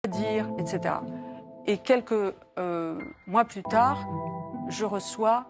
dire, etc. Et quelques mois plus tard, je reçois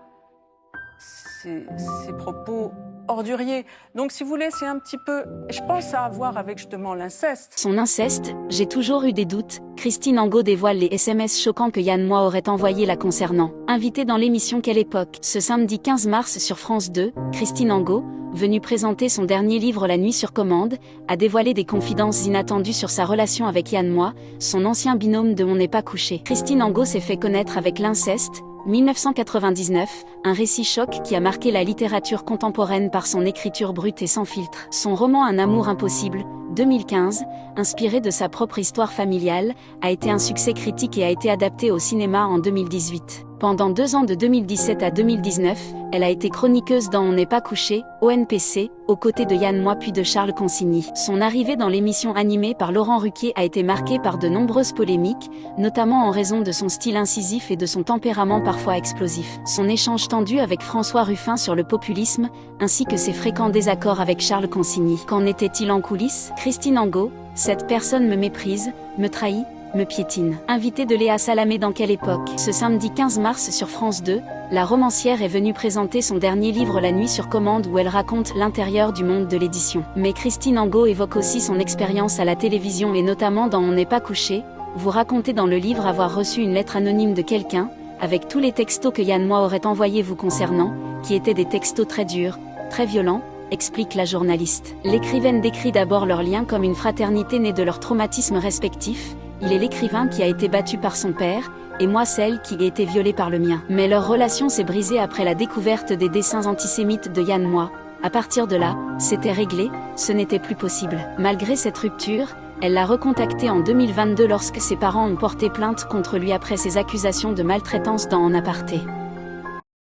ces propos orduriers. Donc, si vous voulez, c'est un petit peu... Je pense à avoir avec justement l'inceste. Son inceste, j'ai toujours eu des doutes. Christine Angot dévoile les SMS choquants que Yann Moix aurait envoyés la concernant. Invitée dans l'émission Quelle époque, ce samedi 15 mars sur France 2, Christine Angot, venue présenter son dernier livre La nuit sur commande, a dévoilé des confidences inattendues sur sa relation avec Yann Moix, son ancien binôme de On n'est pas couché. Christine Angot s'est fait connaître avec l'inceste, 1999, un récit choc qui a marqué la littérature contemporaine par son écriture brute et sans filtre. Son roman Un amour impossible, 2015, inspiré de sa propre histoire familiale, a été un succès critique et a été adapté au cinéma en 2018. Pendant 2 ans de 2017 à 2019, elle a été chroniqueuse dans On n'est pas couché, ONPC, aux côtés de Yann Moix puis de Charles Consigny. Son arrivée dans l'émission animée par Laurent Ruquier a été marquée par de nombreuses polémiques, notamment en raison de son style incisif et de son tempérament parfois explosif. Son échange tendu avec François Ruffin sur le populisme, ainsi que ses fréquents désaccords avec Charles Consigny. Qu'en était-il en coulisses? Christine Angot, cette personne me méprise, me trahit, me piétine. Invitée de Léa Salamé dans Quelle époque, ce samedi 15 mars sur France 2, la romancière est venue présenter son dernier livre La nuit sur commande où elle raconte l'intérieur du monde de l'édition. Mais Christine Angot évoque aussi son expérience à la télévision et notamment dans On n'est pas couché. Vous racontez dans le livre avoir reçu une lettre anonyme de quelqu'un, avec tous les textos que Yann Moix aurait envoyés vous concernant, qui étaient des textos très durs, très violents, explique la journaliste. L'écrivaine décrit d'abord leur lien comme une fraternité née de leurs traumatismes respectifs. Il est l'écrivain qui a été battu par son père, et moi celle qui a été violée par le mien. Mais leur relation s'est brisée après la découverte des dessins antisémites de Yann Moix. À partir de là, c'était réglé, ce n'était plus possible. Malgré cette rupture, elle l'a recontacté en 2022 lorsque ses parents ont porté plainte contre lui après ses accusations de maltraitance dans En aparté.